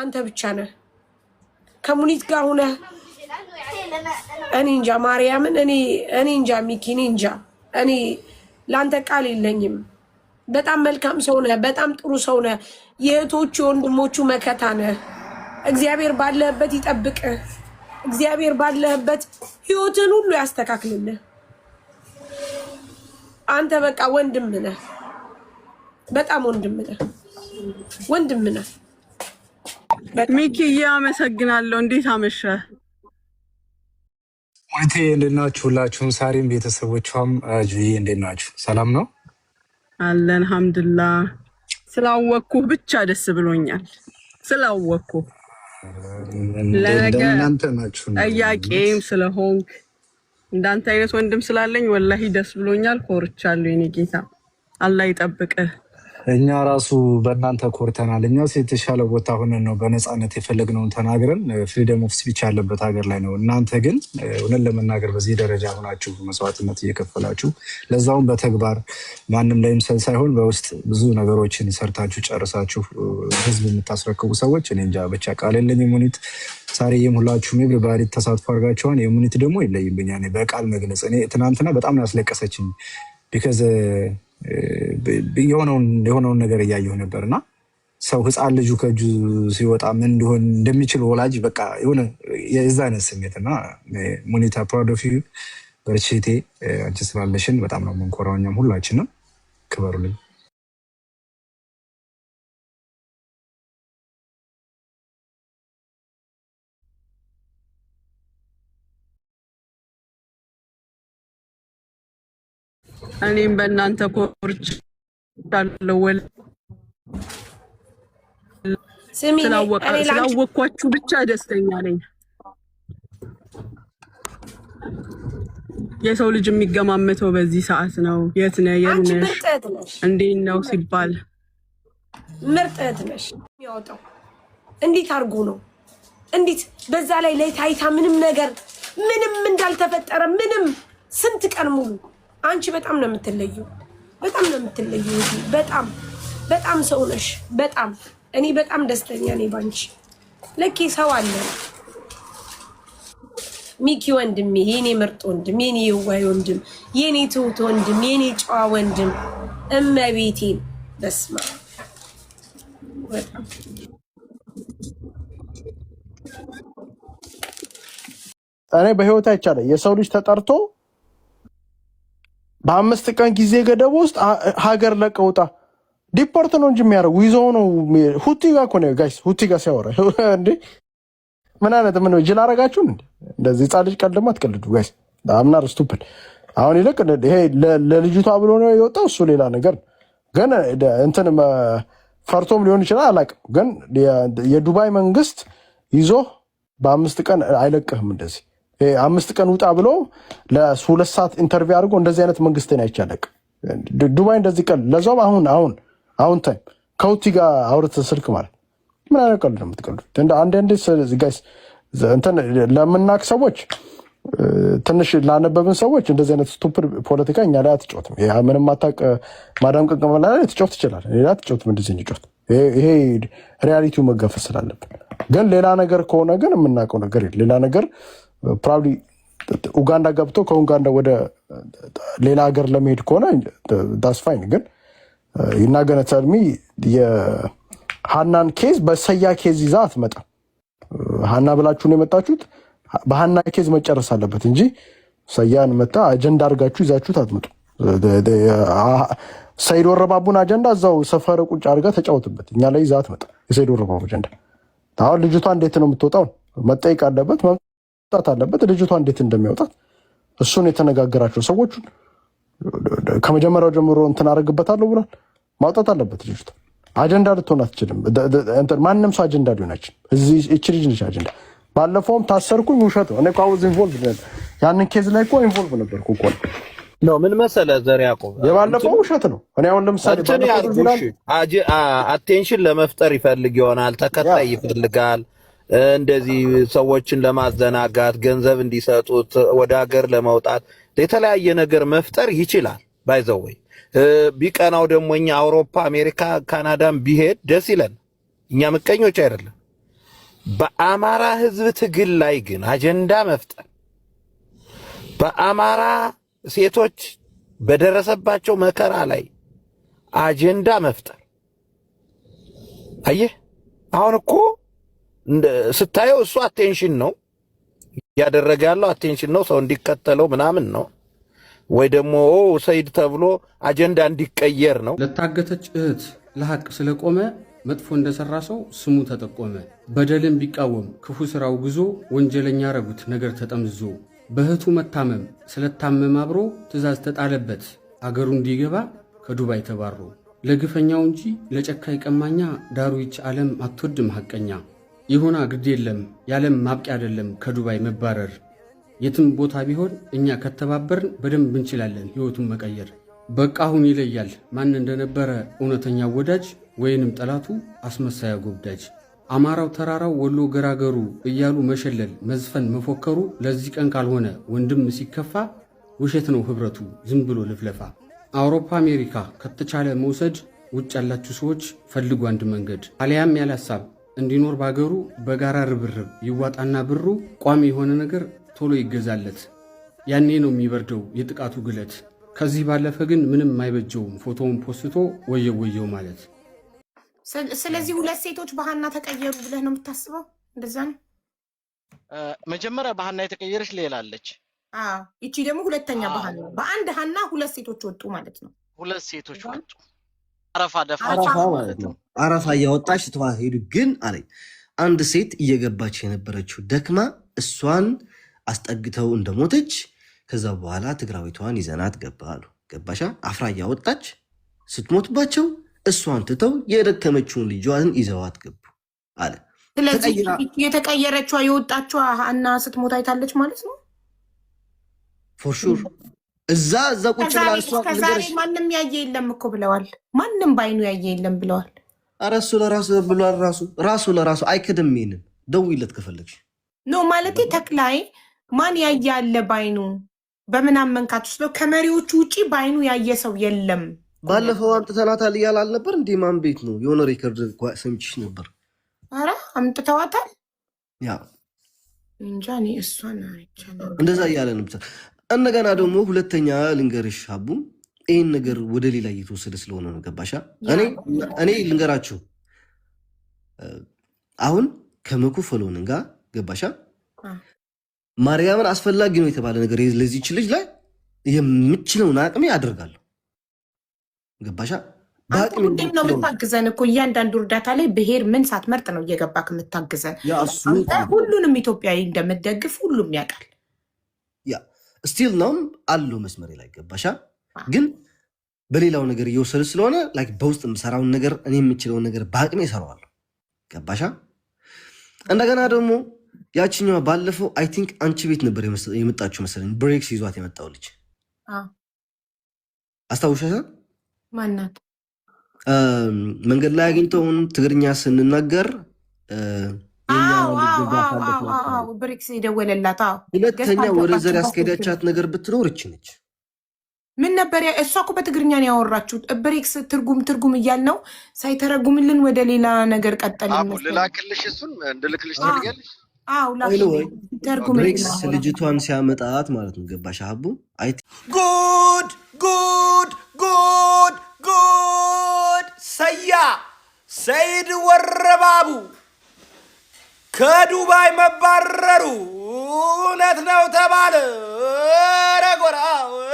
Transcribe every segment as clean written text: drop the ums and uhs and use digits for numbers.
አንተ ብቻ ነህ ከሙኒት ጋር ሆነ እኔ እንጃ ማርያምን እኔ እንጃ ሚኪ እኔ እንጃ እኔ ላንተ ቃል የለኝም በጣም መልካም ሰው ነህ በጣም ጥሩ ሰው ነህ የእህቶቹ ወንድሞቹ መከታ ነህ እግዚአብሔር ባለህበት ይጠብቅህ እግዚአብሔር ባለህበት ህይወትን ሁሉ ያስተካክልልህ አንተ በቃ ወንድም ነህ በጣም ወንድም ነህ ሚኪ ያመሰግናለሁ እንዴት አመሸህ ወንቴ እንደናችሁ ሁላችሁም ሳሪም ቤተሰቦቿም ጁይ እንደናችሁ ሰላም ነው አለን አልহামዱሊላህ ስላወኩ ብቻ ደስ ብሎኛል ስላወኩ ለእናንተ ናችሁ አያቄም ስለሆንክ እንዳንተ አይነት ወንድም ስላለኝ ወላሂ ደስ ብሎኛል ኮርቻለሁ የኔ ጌታ አላህ ይጠብቅህ እኛ ራሱ በእናንተ ኮርተናል እኛስ የተሻለ ቦታ ሆነን ነው በነፃነት የፈለግነውን ተናግረን ፍሪደም ኦፍ ስፒች ያለበት ሀገር ላይ ነው እናንተ ግን እውነት ለመናገር በዚህ ደረጃ ሆናችሁ መስዋዕትነት እየከፈላችሁ ለዛውም በተግባር ማንም ላይም ሳይሆን በውስጥ ብዙ ነገሮችን ሰርታችሁ ጨርሳችሁ ህዝብ የምታስረክቡ ሰዎች እኔ እንጃ ብቻ ቃል የለኝም ሙኒት ሳሪዬም ሁላችሁም ኤቭሪባዲ ተሳትፎ አድርጋችኋል የሙኒት ደግሞ ይለይብኛል በቃል መግለጽ እኔ ትናንትና በጣም ያስለቀሰችኝ ቢካዝ የሆነውን ነገር እያየሁ ነበርና ሰው ህፃን ልጁ ከእጁ ሲወጣ ምን እንደሆን እንደሚችል ወላጅ በቃ የሆነ የዛ አይነት ስሜትና ሙኒታ ፕራውድ ኦፍ ዩ በርቺቴ አንቺ ስላለሽን በጣም ነው የምንኮራው እኛም ሁላችንም ክበሩልኝ እኔም በእናንተ ኮርች ታለው ስላወቅኳችሁ ብቻ ደስተኛ ነኝ የሰው ልጅ የሚገማመተው በዚህ ሰዓት ነው የት ነህ የነሽ እንዴት ነው ሲባል ምርጥት ነሽ የሚያወጣው እንዴት አርጎ ነው እንዴት በዛ ላይ ታይታ ምንም ነገር ምንም እንዳልተፈጠረ ምንም ስንት ቀን ሙሉ አንቺ በጣም ነው የምትለየው በጣም ሰው ነሽ በጣም እኔ በጣም ደስተኛ ነኝ ባንቺ ለኪ ሰው አለ ሚኪ ወንድሜ የኔ ምርጥ ወንድም የኔ የዋይ ወንድም የኔ ትሁት ወንድም የኔ ጨዋ ወንድም እመቤቴ በስማ በጣም እኔ በህይወት አይቻለኝ የሰው ልጅ ተጠርቶ በ5 ቀን ጊዜ ገደብ ውስጥ ሀገር ለቀውጣ ዲፖርት ነው እንጂ የሚያደርጉ ይዘው ነው ሁቲ ጋር እኮ ነው ጋይስ ሁቲ ጋር ሲያወራ እንዴ ምን አይነት ምን ጅል አረጋችሁን እንደዚህ ጻ ልጅ ቀልደማ አትቀልዱ ጋይስ አምናር ስቱፒድ አሁን ይልቅ ይሄ ለልጅቷ ብሎ ነው የወጣው እሱ ሌላ ነገር ግን እንትን ፈርቶም ሊሆን ይችላል አላውቅም ግን የዱባይ መንግስት ይዞ በ5 ቀን አይለቅህም እንደዚህ 5 ቀን ውጣ ብሎ ለ2 ሰዓት ኢንተርቪው አድርጎ እንደዚህ አይነት መንግስትን አይቻለቅ ዱባይ እንደዚህ ቀል ለዛው አሁን ታይም ከውቲ ጋር አውርተ ስልክ ማለት ምን አረቀል ነው የምትቀሉት አንድ ጋይስ እንትን ለምናክ ሰዎች ትንሽ ላነበብን ሰዎች እንደዚህ አይነት ስቱፒድ ፖለቲካ እኛ ላይ አትጫወትም ያ ምንም አታውቅ ማዳም ቅቅም ላይ ትጫወት ይችላል ሌላ አትጫወትም እንደዚህ እንጫወት ይሄ ሪያሊቲው መገፈስ ስላለበት ግን ሌላ ነገር ከሆነ ግን የምናውቀው ነገር ሌላ ነገር ፕሮባብሊ ኡጋንዳ ገብቶ ከኡጋንዳ ወደ ሌላ ሀገር ለመሄድ ከሆነ ዳስ ፋይን ግን ይናገነታልሚ የሃናን ኬዝ በሰያ ኬዝ ይዛ አትመጣም ሃና ብላችሁ ነው የመጣችሁት በሃና ኬዝ መጨረስ አለበት እንጂ ሰያን መጣ አጀንዳ አድርጋችሁ ይዛችሁት አትመጡ ሰይድ ወረባቡን አጀንዳ እዛው ሰፈረ ቁጭ አድርጋ ተጫወትበት እኛ ላይ ይዛ አትመጣ የሰይድ ወረባቡ አጀንዳ አሁን ልጅቷ እንዴት ነው የምትወጣው መጠየቅ አለበት መምጣት አለበት ልጅቷ እንዴት እንደሚያወጣት እሱን የተነጋገራቸው ሰዎች ከመጀመሪያው ጀምሮ እንትን አደርግበታለሁ ብሏል ማውጣት አለበት ልጅቷ አጀንዳ ልትሆን አትችልም እንትን ማንንም ሰው አጀንዳ ሊሆን አይችልም እዚህ እቺ ልጅ ነች አጀንዳ ባለፈውም ታሰርኩኝ ውሸት ነው እኔ ቋውዝ ኢንቮልቭ ነኝ ያንን ኬዝ ላይ እኮ ኢንቮልቭ ነበርኩ እኮ ነው ምን መሰለህ ዘር ያዕቆብ የባለፈው ውሸት ነው እኔ አሁን ለምሳሌ አቴንሽን ለመፍጠር ይፈልግ ይሆናል ተከታይ ይፈልጋል እንደዚህ ሰዎችን ለማዘናጋት ገንዘብ እንዲሰጡት ወደ ሀገር ለማውጣት የተለያየ ነገር መፍጠር ይችላል ባይዘወይ ቢቀናው ደግሞ እኛ አውሮፓ አሜሪካ ካናዳም ቢሄድ ደስ ይለን እኛ ምቀኞች አይደለም በአማራ ህዝብ ትግል ላይ ግን አጀንዳ መፍጠር በአማራ ሴቶች በደረሰባቸው መከራ ላይ አጀንዳ መፍጠር አየህ አሁን እኮ ስታየው እሱ አቴንሽን ነው ያደረገ ያለው አቴንሽን ነው ሰው እንዲከተለው ምናምን ነው ወይ ደግሞ ሰይድ ተብሎ አጀንዳ እንዲቀየር ነው ለታገተች እህት ለሐቅ ስለቆመ መጥፎ እንደሰራ ሰው ስሙ ተጠቆመ በደልን ቢቃወም ክፉ ስራው ጉዞ ወንጀለኛ ረጉት ነገር ተጠምዝዞ በእህቱ መታመም ስለታመም አብሮ ትእዛዝ ተጣለበት አገሩ እንዲገባ ከዱባይ ተባሮ ለግፈኛው እንጂ ለጨካይ ቀማኛ ዳሩ ይች ዓለም አትወድም ሐቀኛ ይሁና ግድ የለም ያለም ማብቂያ አይደለም ከዱባይ መባረር የትም ቦታ ቢሆን እኛ ከተባበርን በደንብ እንችላለን ህይወቱን መቀየር በቃ አሁን ይለያል ማን እንደነበረ እውነተኛ ወዳጅ ወይንም ጠላቱ አስመሳያ ጎብዳጅ አማራው ተራራው ወሎ ገራገሩ እያሉ መሸለል መዝፈን መፎከሩ ለዚህ ቀን ካልሆነ ወንድም ሲከፋ ውሸት ነው ህብረቱ ዝም ብሎ ልፍለፋ አውሮፓ አሜሪካ ከተቻለ መውሰድ ውጭ ያላችሁ ሰዎች ፈልጉ አንድ መንገድ አሊያም ያለ ሐሳብ እንዲኖር ባገሩ በጋራ ርብርብ ይዋጣና ብሩ ቋሚ የሆነ ነገር ቶሎ ይገዛለት ያኔ ነው የሚበርደው የጥቃቱ ግለት ከዚህ ባለፈ ግን ምንም አይበጀውም ፎቶውን ፖስቶ ወየው ማለት ስለዚህ ሁለት ሴቶች በሃና ተቀየሩ ብለህ ነው የምታስበው እንደዛ ነው መጀመሪያ በሃና የተቀየረች ሌላለች እቺ ደግሞ ሁለተኛ በሃና በአንድ ሃና ሁለት ሴቶች ወጡ ማለት ነው ሁለት ሴቶች ወጡ አረፋ ማለት ነው አረፋ ያወጣች ተዋሂዱ ግን አለኝ አንድ ሴት እየገባች የነበረችው ደክማ እሷን አስጠግተው እንደሞተች ከዛ በኋላ ትግራዊቷን ይዘናት ገባሉ ገባሻ አፍራ ያወጣች ስትሞትባቸው እሷን ትተው የደከመችውን ልጇን ይዘዋት ገቡ አለ ስለዚህ የተቀየረችዋ የወጣችዋ ሃና ስትሞት አይታለች ማለት ነው ፎር ሹር እዛ ቁጭ ብላ እሷ ከዛሬ ማንንም ያየ የለም እኮ ብለዋል ማንንም ባይኑ ያየ የለም ብለዋል አረሱ ለራሱ ብሏል ራሱ ለራሱ አይከደም ይሄንን ደውይለት ከፈለግሽ ኖ ማለቴ ተክላይ ማን ያየ አለ ባይኑ በመናም መንካት ውስጥ ከመሪዎቹ ውጪ ባይኑ ያየ ሰው የለም ባለፈው አምጥተናታል ይያል አልነበር እንዴ ማን ቤት ነው የሆነ ሪከርድ ሰምችሽ ነበር አረ አምጥተዋታል ያ እንጃኒ እሷን አይቻለሁ እንደዛ ያለ ነበር እንደገና ደግሞ ሁለተኛ ልንገርሽ አቡ ይሄን ነገር ወደ ሌላ እየተወሰደ ስለሆነ ነው ገባሻ እኔ ልንገራችሁ አሁን ከመኩ ፈሎንን ጋር ገባሻ ማርያምን አስፈላጊ ነው የተባለ ነገር ለዚህች ልጅ ላይ የምችለውን አቅሜ አደርጋለሁ ገባሻ በአቅሜ ነው የምታግዘን እኮ እያንዳንዱ እርዳታ ላይ ብሄር ምን ሳትመርጥ ነው እየገባክ የምታግዘን ሁሉንም ኢትዮጵያዊ እንደምትደግፍ ሁሉም ያውቃል ያ ስቲል ነው አለው መስመሬ ላይ ገባሻ ግን በሌላው ነገር እየወሰደ ስለሆነ ላይክ በውስጥ የምሰራውን ነገር እኔ የምችለውን ነገር በአቅሜ እሰራዋለሁ ገባሻ እንደገና ደግሞ ያቺኛው ባለፈው አይ ቲንክ አንቺ ቤት ነበር የመጣችው መሰለኝ ብሬክስ ይዟት የመጣው ልጅ አስታውሻሻ ማናት መንገድ ላይ አግኝተውን ትግርኛ ስንናገር ብሬክስ የደወለላት ሁለተኛ ወደ ዘር ያስኬዳቻት ነገር ብትኖር እቺ ነች ምን ነበር እሷ እኮ በትግርኛ ነው ያወራችሁ ብሬክስ ትርጉም እያል ነው ሳይተረጉምልን ወደ ሌላ ነገር ቀጠልን ልላክልሽ እሱን እንድልክልሽ ትፈልጊያለሽ ብሬክስ ልጅቷን ሲያመጣት ማለት ነው ገባሽ አቡ ጉድ ሰይድ ወረባቡ ከዱባይ መባረሩ እውነት ነው ተባለ ረጎራ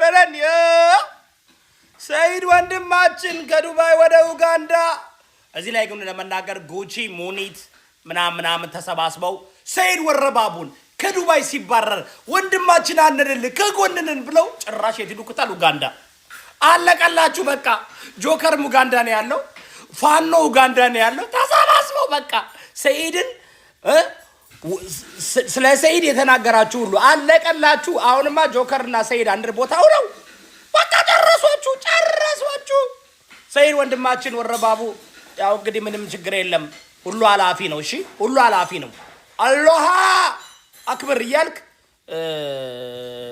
ረረን ሰይድ ወንድማችን ከዱባይ ወደ ኡጋንዳ እዚህ ላይ ግን ለመናገር ጉቺ ሙኒት ምናምን ተሰባስበው ሰይድ ወረባቡን ከዱባይ ሲባረር ወንድማችን አንደል ከጎንነን ብለው ጭራሽ የትዱክታል ኡጋንዳ አለቀላችሁ በቃ ጆከር ኡጋንዳ ነው ያለው ፋኖ ኡጋንዳ ነው ያለው ተሰባስበው በቃ ሰይድን ስለ ሰይድ የተናገራችሁ ሁሉ አለቀላችሁ አሁንማ ጆከርና ሰይድ አንድ ቦታ ሆነው በቃ ጨረሷችሁ ሰይድ ወንድማችን ወረባቡ ያው እንግዲህ ምንም ችግር የለም ሁሉ አላፊ ነው እሺ ሁሉ አላፊ ነው አላህ አክበር ይያልክ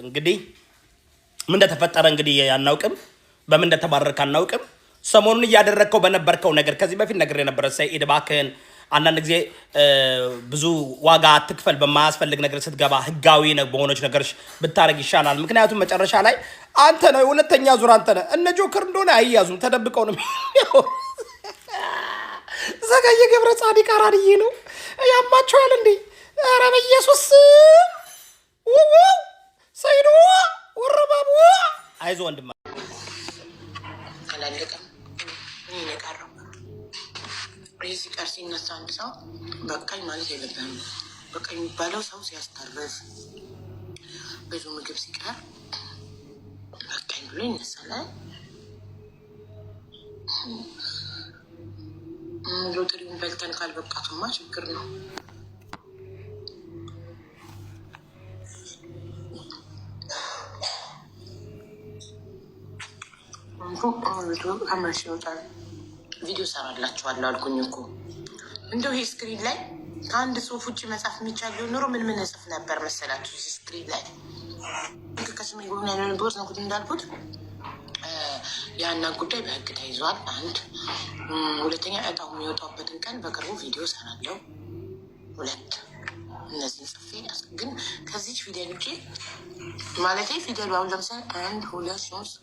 እንግዲህ ምን እንደተፈጠረ እንግዲህ ያናውቅም በምን እንደተባረከ አናውቅም ሰሞኑን ያደረከው በነበርከው ነገር ከዚህ በፊት ነገር የነበረ ሰይድ ባከን አንዳንድ ጊዜ ብዙ ዋጋ አትክፈል በማያስፈልግ ነገር ስትገባ ህጋዊ በሆነች ነገሮች ብታረግ ይሻላል። ምክንያቱም መጨረሻ ላይ አንተ ነው ሁለተኛ ዙር አንተ ነህ። እነ ጆከር እንደሆነ አይያዙም፣ ተደብቀው ነው ዘገየ ገብረ ጻዲቅ አራድዬ ነው ያማቸዋል እንዴ? ኧረ በኢየሱስ ሰይዶ ወረባቡ አይዞህ ወንድማ አላለቀም። እኔ ነቀረው እዚህ ቀር ሲነሳ አንድ ሰው በቃኝ ማለት የለብህም። በቃኝ የሚባለው ሰው ሲያስተርፍ ብዙ ምግብ ሲቀር በቃኝ ብሎ ይነሳል። ሎተሪውን በልተን ካልበቃቱማ ችግር ነው። ከመርሽ ይወጣል። ቪዲዮ ሰራላችኋለሁ አልኩኝ እኮ። እንደው ይሄ ስክሪን ላይ ከአንድ ጽሁፍ ውጭ መጻፍ የሚቻል ቢሆን ኖሮ ምን እጽፍ ነበር መሰላችሁ? እዚህ ስክሪን ላይ ከስሜ ጎን ያለን ቦርስ ነኩት እንዳልኩት የሀና ጉዳይ በህግ ተይዟል። አንድ ሁለተኛ እጣው የሚወጣበትን ቀን በቅርቡ ቪዲዮ ሰራለሁ። ሁለት እነዚህን ጽፌ ግን ከዚች ፊደል ውጭ ማለት ፊደሉ አሁን ለምሳሌ 1 2 3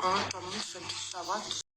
4 5 6 7